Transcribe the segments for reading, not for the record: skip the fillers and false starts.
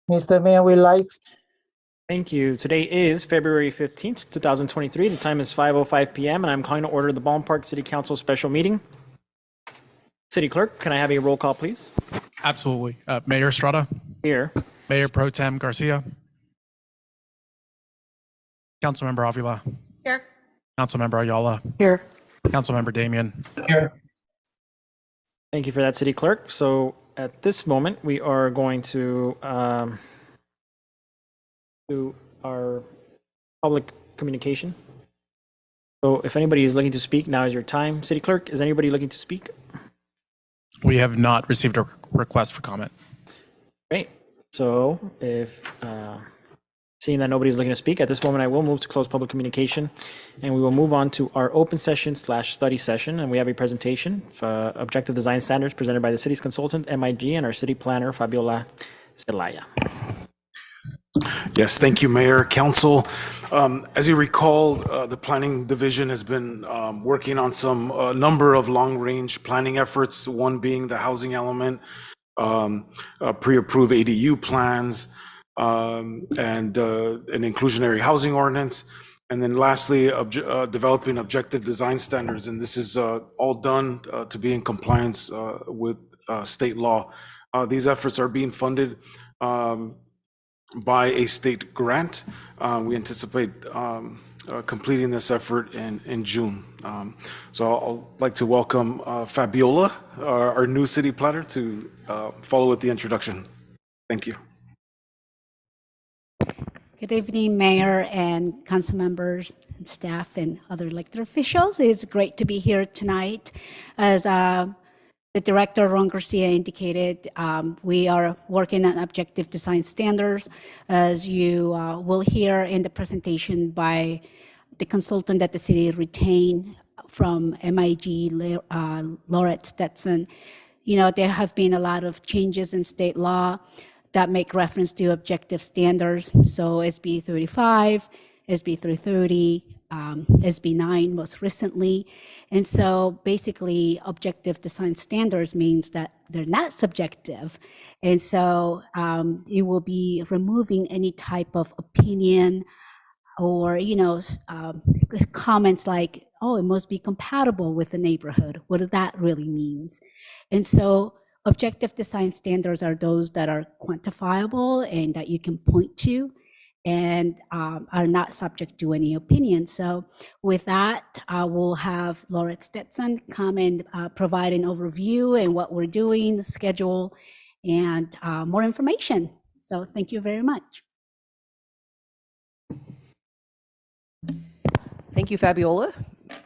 Mr. Mayor, we live. Thank you. Today is February 15th, 2023. The time is 5:05 p.m. and I'm calling to order the Ballpark City Council special meeting. City Clerk, can I have a roll call, please? Absolutely. Mayor Estrada, Here. Mayor Pro Tem Garcia, Councilmember Avila, Here. Councilmember Ayala, Here. Councilmember Damian. Here. Thank you for that, City Clerk. So at this moment, we are going to do our public communication. So if anybody is looking to speak, now is your time. City Clerk, is anybody looking to speak? We have not received a request for comment. Great. So if seeing that nobody's looking to speak, at this moment, I will move to close public communication and we will move on to our open session / study session. And we have a presentation for Objective Design Standards presented by the city's consultant, MIG, and our city planner, Fabiola Celaya. Yes, thank you, Mayor, Council. As you recall, the Planning Division has been working on some number of long-range planning efforts, one being the housing element, pre-approved ADU plans, and an inclusionary housing ordinance. And then lastly, developing objective design standards. And this is all done to be in compliance with state law. These efforts are being funded by a state grant. We anticipate completing this effort in June. So I'd like to welcome Fabiola, our new city planner, to follow with the introduction. Thank you. Good evening, Mayor and council members and staff and other elected officials. It's great to be here tonight. As the Director, Ron Garcia, indicated, we are working on objective design standards. As you will hear in the presentation by the consultant that the city retained from MIG, Laurette Stetson, there have been a lot of changes in state law that make reference to objective standards. So SB 35, SB 330, SB 9 most recently. And so basically objective design standards means that they're not subjective. And so it will be removing any type of opinion or, comments like, oh, it must be compatible with the neighborhood. What does that really means? And so objective design standards are those that are quantifiable and that you can point to and are not subject to any opinion. So with that, I will have Laurette Stetson come and provide an overview and what we're doing, the schedule, and more information. So thank you very much. Thank you, Fabiola.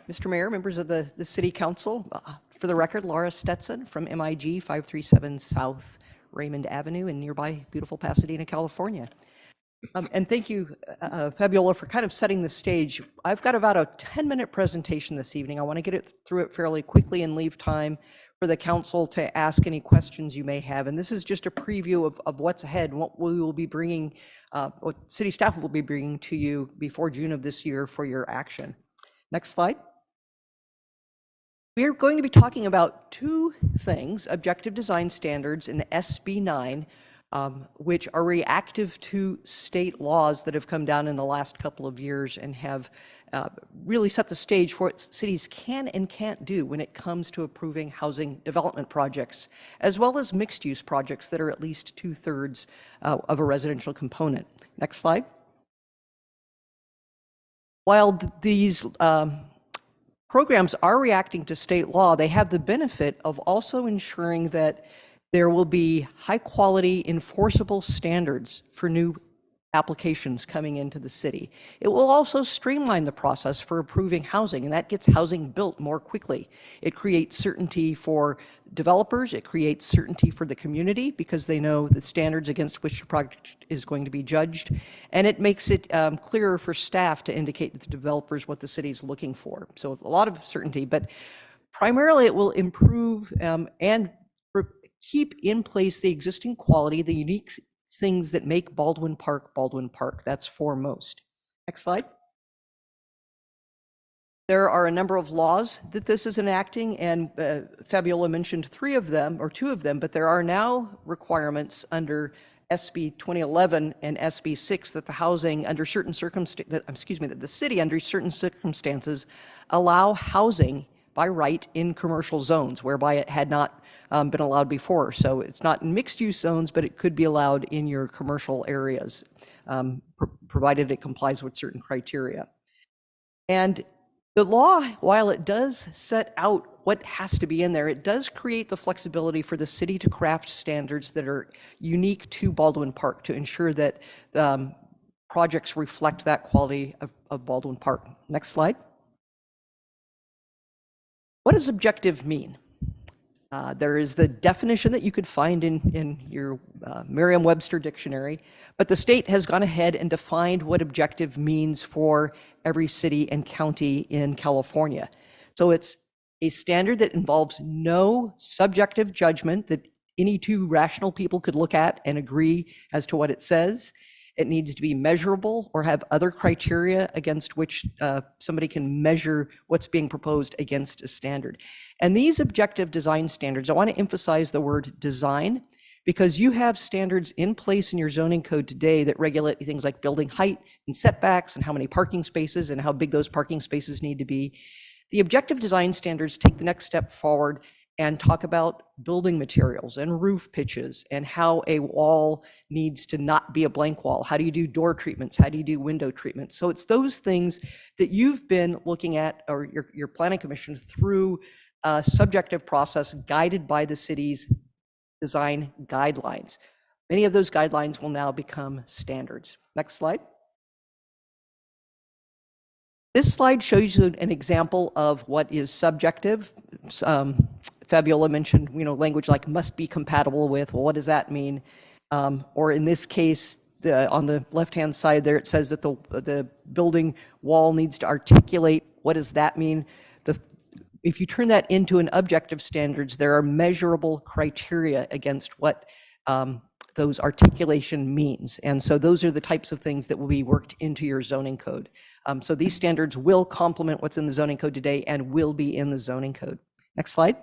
Mr. Mayor, members of the City Council, for the record, Laura Stetson from MIG 537 South Raymond Avenue in nearby beautiful Pasadena, California. And thank you, Fabiola, for kind of setting the stage. I've got about a 10-minute presentation this evening. I want to get through it fairly quickly and leave time for the council to ask any questions you may have. And this is just a preview of what's ahead and what we will be bringing, what city staff will be bringing to you before June of this year for your action. Next slide. We are going to be talking about two things: objective design standards and SB 9, which are reactive to state laws that have come down in the last couple of years and have really set the stage for what cities can and can't do when it comes to approving housing development projects, as well as mixed-use projects that are at least 2/3 of a residential component. Next slide. While these programs are reacting to state law, they have the benefit of also ensuring that there will be high quality enforceable standards for new applications coming into the city. It will also streamline the process for approving housing, and that gets housing built more quickly. It creates certainty for developers, it creates certainty for the community because they know the standards against which the project is going to be judged, and it makes it clearer for staff to indicate to the developers what the city is looking for. So a lot of certainty, but primarily it will improve and keep in place the existing quality, the unique things that make Baldwin Park Baldwin Park. That's foremost. Next slide. There are a number of laws that this is enacting, and Fabiola mentioned 3 of them or 2 of them, but there are now requirements under SB 2011 and SB 6 that the housing under certain circumstances, that the city under certain circumstances allow housing by right in commercial zones, whereby it had not been allowed before. So it's not in mixed-use zones, but it could be allowed in your commercial areas, provided it complies with certain criteria. And the law, while it does set out what has to be in there, it does create the flexibility for the city to craft standards that are unique to Baldwin Park to ensure that projects reflect that quality of Baldwin Park. Next slide. What does objective mean? There is the definition that you could find in your Merriam-Webster dictionary, but the state has gone ahead and defined what objective means for every city and county in California. So it's a standard that involves no subjective judgment that any two rational people could look at and agree as to what it says. It needs to be measurable or have other criteria against which somebody can measure what's being proposed against a standard. And these objective design standards, I want to emphasize the word design, because you have standards in place in your zoning code today that regulate things like building height and setbacks and how many parking spaces and how big those parking spaces need to be. The objective design standards take the next step forward and talk about building materials and roof pitches and how a wall needs to not be a blank wall. How do you do door treatments? How do you do window treatments? So it's those things that you've been looking at, or your planning commission, through a subjective process guided by the city's design guidelines. Many of those guidelines will now become standards. Next slide. This slide shows you an example of what is subjective. Fabiola mentioned, language like must be compatible with. Well, what does that mean? Or in this case, on the left-hand side there, it says that the building wall needs to articulate. What does that mean? If you turn that into an objective standards, there are measurable criteria against what those articulation means. And so those are the types of things that will be worked into your zoning code. So these standards will complement what's in the zoning code today and will be in the zoning code. Next slide.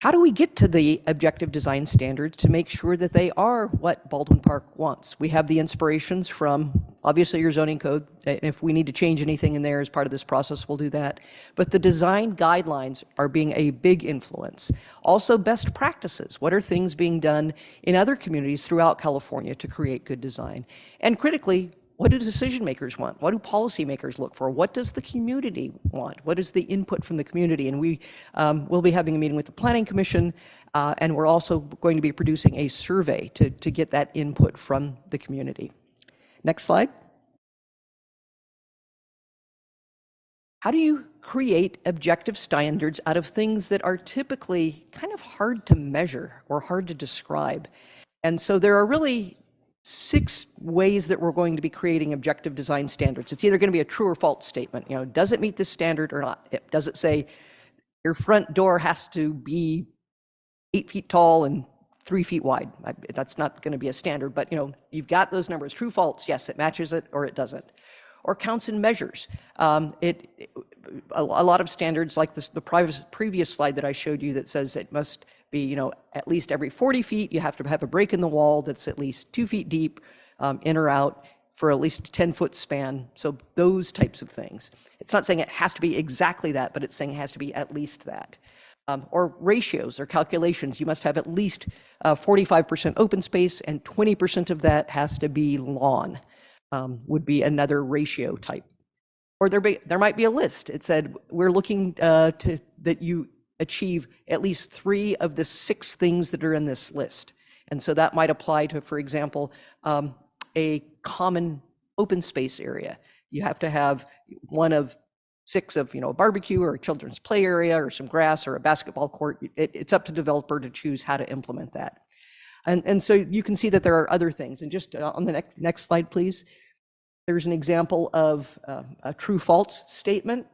How do we get to the objective design standards to make sure that they are what Baldwin Park wants? We have the inspirations from, obviously, your zoning code. And if we need to change anything in there as part of this process, we'll do that. But the design guidelines are being a big influence. Also, best practices. What are things being done in other communities throughout California to create good design? And critically, what do decision makers want? What do policymakers look for? What does the community want? What is the input from the community? And we will be having a meeting with the Planning Commission, and we're also going to be producing a survey to get that input from the community. Next slide. How do you create objective standards out of things that are typically kind of hard to measure or hard to describe? And so there are really 6 ways that we're going to be creating objective design standards. It's either going to be a true or false statement. Does it meet this standard or not? Does it say your front door has to be 8 feet tall and 3 feet wide? That's not going to be a standard, but you've got those numbers. True, false, yes, it matches it or it doesn't. Or counts and measures. A lot of standards like the previous slide that I showed you that says it must be, at least every 40 feet, you have to have a break in the wall that's at least 2 feet deep, in or out, for at least a 10-foot span. So those types of things. It's not saying it has to be exactly that, but it's saying it has to be at least that. Or ratios or calculations. You must have at least 45% open space and 20% of that has to be lawn, would be another ratio type. Or there might be a list. It said, we're looking that you achieve at least 3 of the 6 things that are in this list. And so that might apply to, for example, a common open space area. You have to have 1 of 6 of, a barbecue or a children's play area or some grass or a basketball court. It's up to the developer to choose how to implement that. And so you can see that there are other things. And just on the next slide, please. There's an example of a true-false statement.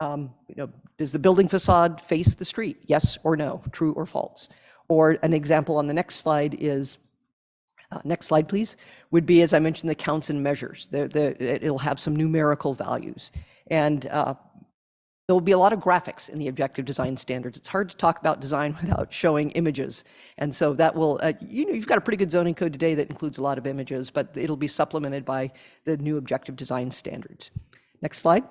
Does the building facade face the street? Yes or no, true or false? Or an example on the next slide is, next slide please, would be, as I mentioned, the counts and measures. It'll have some numerical values. And there will be a lot of graphics in the objective design standards. It's hard to talk about design without showing images. And so that will, you've got a pretty good zoning code today that includes a lot of images, but it'll be supplemented by the new objective design standards. Next slide.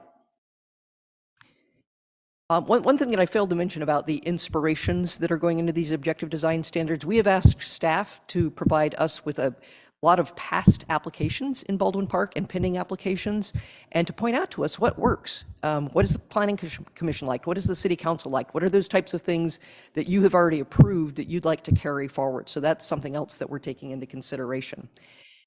One thing that I failed to mention about the inspirations that are going into these objective design standards, we have asked staff to provide us with a lot of past applications in Baldwin Park and pending applications, and to point out to us what works. What is the Planning Commission like? What is the City Council like? What are those types of things that you have already approved that you'd like to carry forward? So that's something else that we're taking into consideration.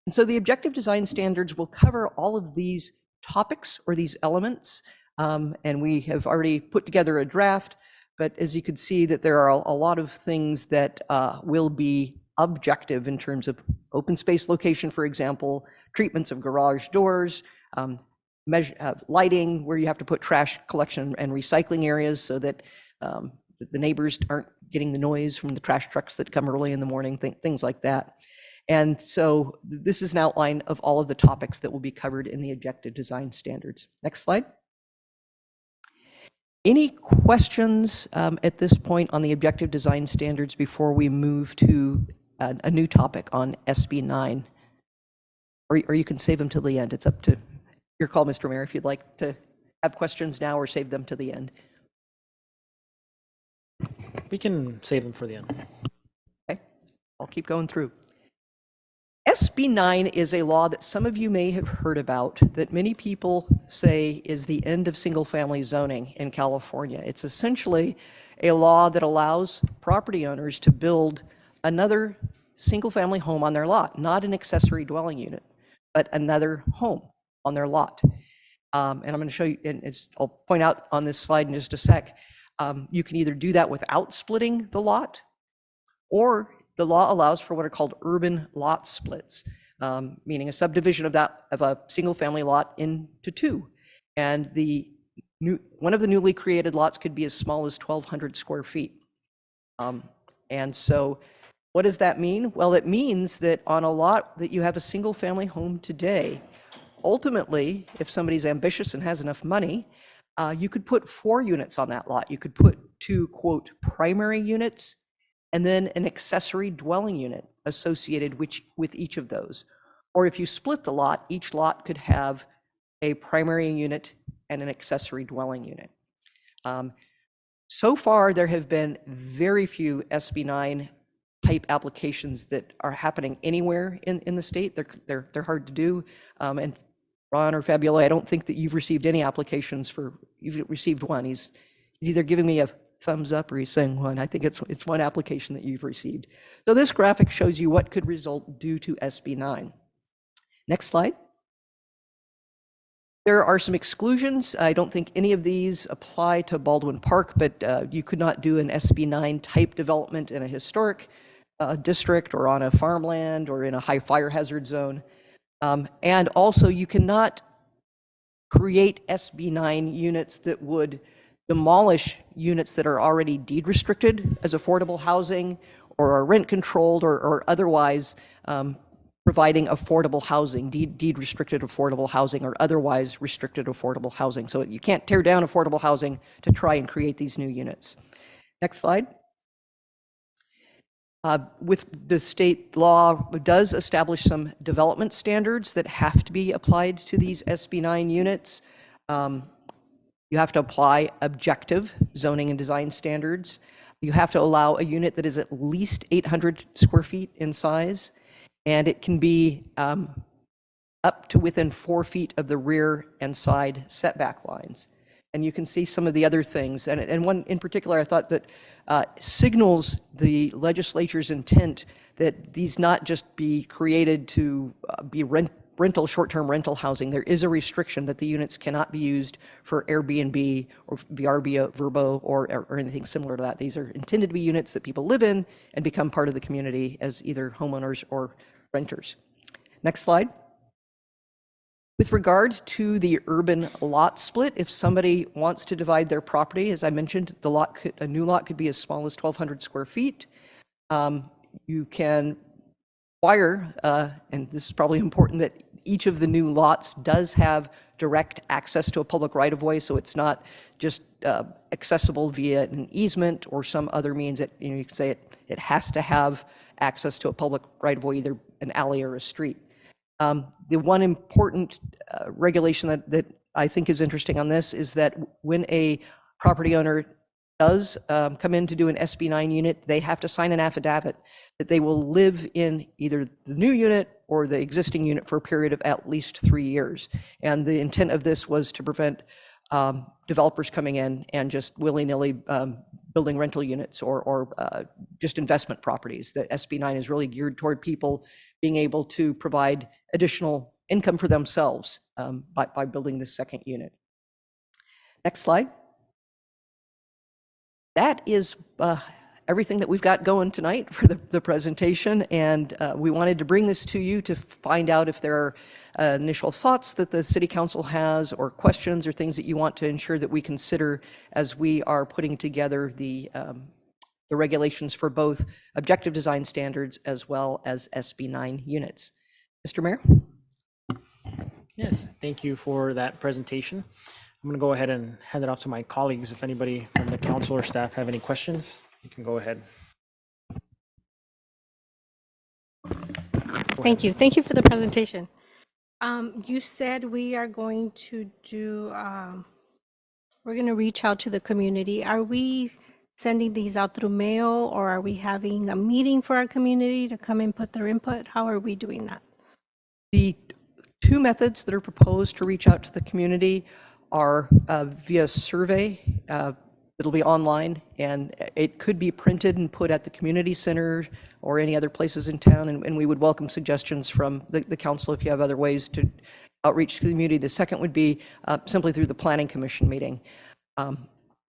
And so the objective design standards will cover all of these topics or these elements, and we have already put together a draft, but as you can see that there are a lot of things that will be objective in terms of open space location, for example, treatments of garage doors, lighting where you have to put trash collection and recycling areas so that the neighbors aren't getting the noise from the trash trucks that come early in the morning, things like that. And so this is an outline of all of the topics that will be covered in the objective design standards. Next slide. Any questions at this point on the objective design standards before we move to a new topic on SB 9? Or you can save them till the end. It's up to your call, Mr. Mayor, if you'd like to have questions now or save them to the end. We can save them for the end. Okay, I'll keep going through. SB 9 is a law that some of you may have heard about that many people say is the end of single-family zoning in California. It's essentially a law that allows property owners to build another single-family home on their lot, not an accessory dwelling unit, but another home on their lot. And I'm going to show you, and I'll point out on this slide in just a sec, you can either do that without splitting the lot, or the law allows for what are called urban lot splits, meaning a subdivision of a single-family lot into two. And one of the newly created lots could be as small as 1,200 square feet. And so what does that mean? Well, it means that on a lot that you have a single-family home today, ultimately, if somebody's ambitious and has enough money, you could put 4 units on that lot. You could put 2, quote, primary units, and then an accessory dwelling unit associated with each of those. Or if you split the lot, each lot could have a primary unit and an accessory dwelling unit. So far, there have been very few SB 9 type applications that are happening anywhere in the state. They're hard to do. And Ron or Fabiola, I don't think that you've received any applications you've received one. He's either giving me a thumbs up or he's saying one. I think it's one application that you've received. So this graphic shows you what could result due to SB 9. Next slide. There are some exclusions. I don't think any of these apply to Baldwin Park, but you could not do an SB 9 type development in a historic district or on a farmland or in a high fire hazard zone. And also you cannot create SB 9 units that would demolish units that are already deed restricted as affordable housing or are rent controlled or otherwise providing affordable housing, deed restricted affordable housing or otherwise restricted affordable housing. So you can't tear down affordable housing to try and create these new units. Next slide. With the state law, it does establish some development standards that have to be applied to these SB 9 units. You have to apply objective zoning and design standards. You have to allow a unit that is at least 800 square feet in size, and it can be up to within 4 feet of the rear and side setback lines. And you can see some of the other things. And one in particular, I thought that signals the legislature's intent that these not just be created to be short-term rental housing. There is a restriction that the units cannot be used for Airbnb or VRBO or anything similar to that. These are intended to be units that people live in and become part of the community as either homeowners or renters. Next slide. With regard to the urban lot split, if somebody wants to divide their property, as I mentioned, a new lot could be as small as 1,200 square feet. You can require, and this is probably important, that each of the new lots does have direct access to a public right-of-way, so it's not just accessible via an easement or some other means that, you could say it has to have access to a public right-of-way, either an alley or a street. The one important regulation that I think is interesting on this is that when a property owner does come in to do an SB9 unit, they have to sign an affidavit that they will live in either the new unit or the existing unit for a period of at least 3 years. And the intent of this was to prevent developers coming in and just willy-nilly building rental units or just investment properties. That SB9 is really geared toward people being able to provide additional income for themselves by building this second unit. Next slide. That is everything that we've got going tonight for the presentation, and we wanted to bring this to you to find out if there are initial thoughts that the City Council has, or questions or things that you want to ensure that we consider as we are putting together the regulations for both objective design standards as well as SB9 units. Mr. Mayor? Yes, thank you for that presentation. I'm going to go ahead and hand it off to my colleagues. If anybody from the council or staff have any questions, you can go ahead. Thank you. Thank you for the presentation. You said we are going to do, we're going to reach out to the community. Are we sending these out through mail, or are we having a meeting for our community to come and put their input? How are we doing that? The two methods that are proposed to reach out to the community are via survey. It'll be online, and it could be printed and put at the community center or any other places in town, and we would welcome suggestions from the council if you have other ways to outreach to the community. The second would be simply through the Planning Commission meeting.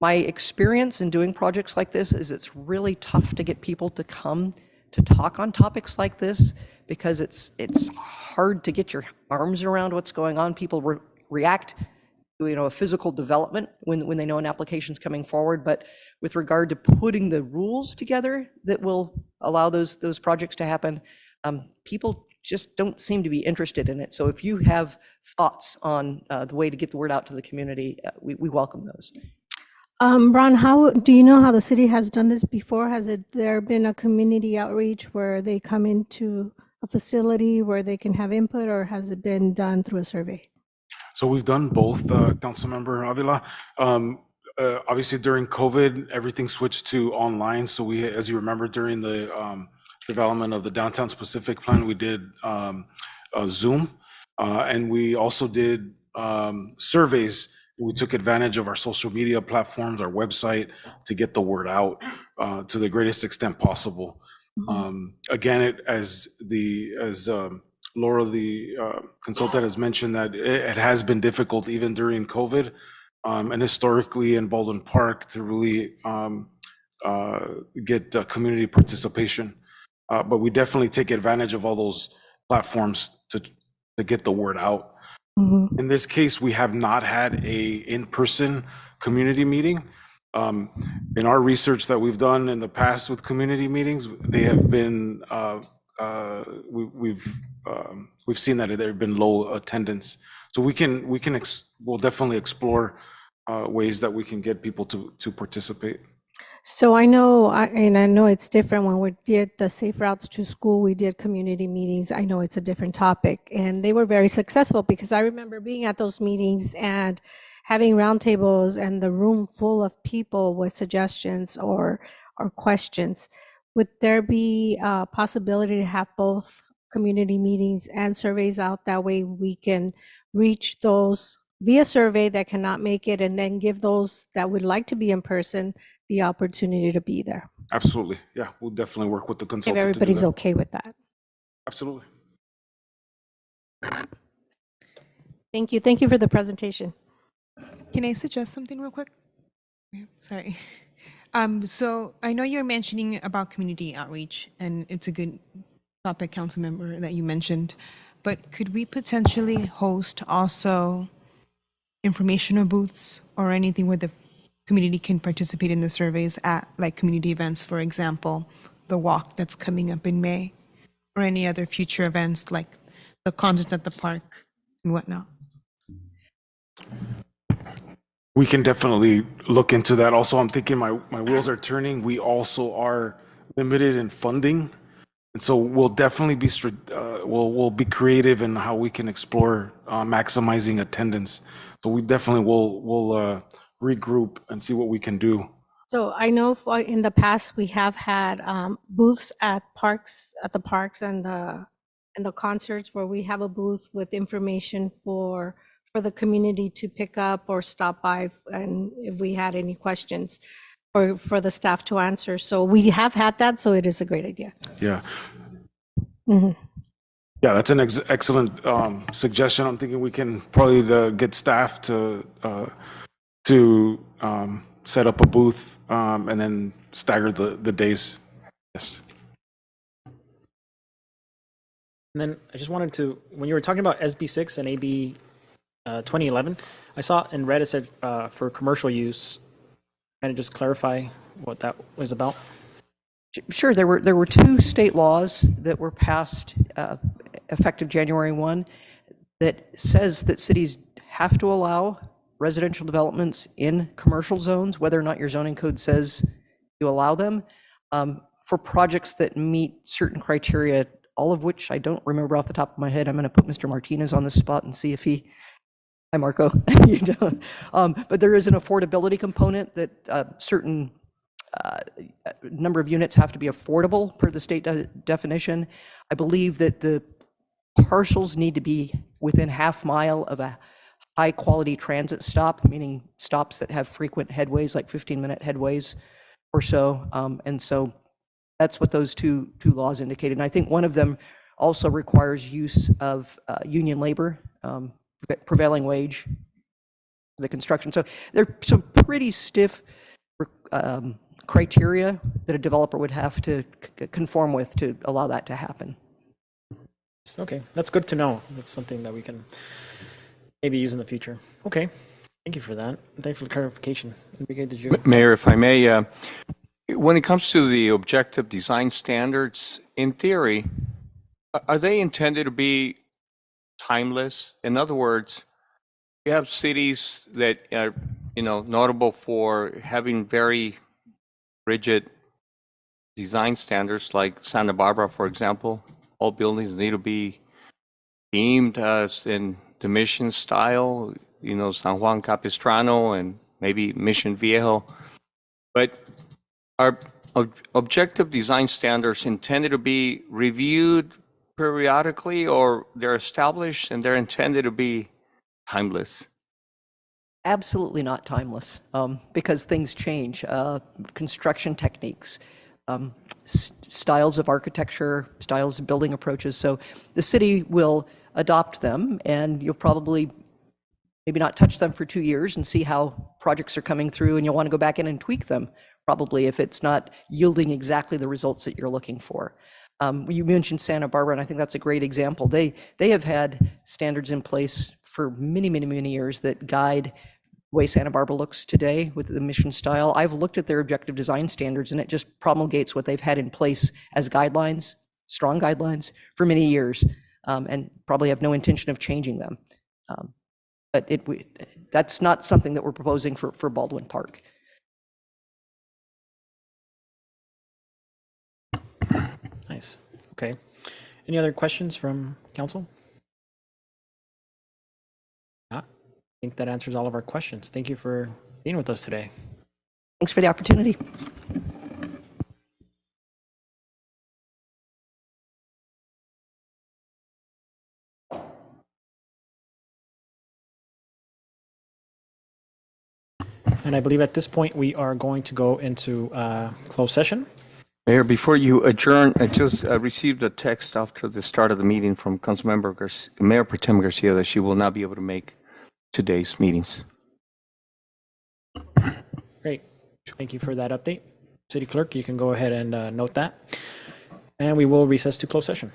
My experience in doing projects like this is it's really tough to get people to come to talk on topics like this, because it's hard to get your arms around what's going on. People react to a physical development when they know an application's coming forward, but with regard to putting the rules together that will allow those projects to happen, people just don't seem to be interested in it. So if you have thoughts on the way to get the word out to the community, we welcome those. Ron, how do you know how the city has done this before? There been a community outreach where they come into a facility where they can have input, or has it been done through a survey? So we've done both, Councilmember Avila. Obviously during COVID, everything switched to online. So we, as you remember, during the development of the Downtown Specific Plan, we did Zoom, and we also did surveys. We took advantage of our social media platforms, our website, to get the word out to the greatest extent possible. Again, as Laura, the consultant, has mentioned, that it has been difficult even during COVID, and historically in Baldwin Park, to really get community participation. But we definitely take advantage of all those platforms to get the word out. In this case, we have not had a in-person community meeting. In our research that we've done in the past with community meetings, they have been we've seen that there have been low attendance. So we'll definitely explore ways that we can get people to participate. So I know it's different. When we did the Safe Routes to School, we did community meetings. I know it's a different topic, and they were very successful, because I remember being at those meetings and having roundtables and the room full of people with suggestions or questions. Would there be a possibility to have both community meetings and surveys out? That way we can reach those via survey that cannot make it, and then give those that would like to be in person the opportunity to be there. Absolutely. Yeah, we'll definitely work with the If consultant. everybody's okay with that. Absolutely. Thank you. Thank you for the presentation. Can I suggest something real quick? Sorry. So I know you're mentioning about community outreach, and it's a good topic, council member, that you mentioned, but could we potentially host also informational booths or anything where the community can participate in the surveys at, like, community events, for example, the walk that's coming up in May, or any other future events like the concerts at the park and whatnot? We can definitely look into that. Also, I'm thinking my wheels are turning. We also are limited in funding. And so we'll definitely be, we'll be creative in how we can explore maximizing attendance. So we definitely will regroup and see what we can do. So I know in the past, we have had booths at the parks and the concerts where we have a booth with information for the community to pick up or stop by, and if we had any questions, or for the staff to answer. So we have had that, so it is a great idea. Yeah. Mhm. Yeah, that's an excellent suggestion. I'm thinking we can probably get staff to set up a booth and then stagger the days. Yes. And then I just wanted to, when you were talking about SB6 and AB 2011, I saw in red it said for commercial use. Can I just clarify what that was about? Sure, there were two state laws that were passed effective January 1 that says that cities have to allow residential developments in commercial zones, whether or not your zoning code says you allow them, for projects that meet certain criteria, all of which I don't remember off the top of my head. I'm going to put Mr. Martinez on the spot and see if he. Hi, Marco. You don't. But there is an affordability component that certain number of units have to be affordable per the state definition. I believe that the parcels need to be within half mile of a high-quality transit stop, meaning stops that have frequent headways, like 15-minute headways or so. And so that's what those two laws indicated. And I think one of them also requires use of union labor, prevailing wage, the construction. So there are some pretty stiff criteria that a developer would have to conform with to allow that to happen. Okay, that's good to know. That's something that we can maybe use in the future. Okay, thank you for that. Thanks for the clarification. Enrique, did you? Mayor, if I may, when it comes to the objective design standards, in theory, are they intended to be timeless? In other words, you have cities that are, notable for having very rigid design standards, like Santa Barbara, for example. All buildings need to be beamed as in the Mission style, San Juan Capistrano and maybe Mission Viejo. But are objective design standards intended to be reviewed periodically, or they're established and they're intended to be timeless? Absolutely not timeless, because things change. Construction techniques, styles of architecture, styles of building approaches. So the city will adopt them, and you'll probably maybe not touch them for 2 years and see how projects are coming through, and you'll want to go back in and tweak them, probably, if it's not yielding exactly the results that you're looking for. You mentioned Santa Barbara, and I think that's a great example. They have had standards in place for many, many, many years that guide the way Santa Barbara looks today with the Mission style. I've looked at their objective design standards, and it just promulgates what they've had in place as guidelines, strong guidelines, for many years, and probably have no intention of changing them. But that's not something that we're proposing for Baldwin Park. Nice. Okay. Any other questions from council? Not. I think that answers all of our questions. Thank you for being with us today. Thanks for the opportunity. And I believe at this point we are going to go into closed session. Mayor, before you adjourn, I just received a text after the start of the meeting from Councilmember Mayor Pro Tem Garcia that she will not be able to make today's meetings. Great. Thank you for that update. City Clerk, you can go ahead and note that. And we will recess to closed session.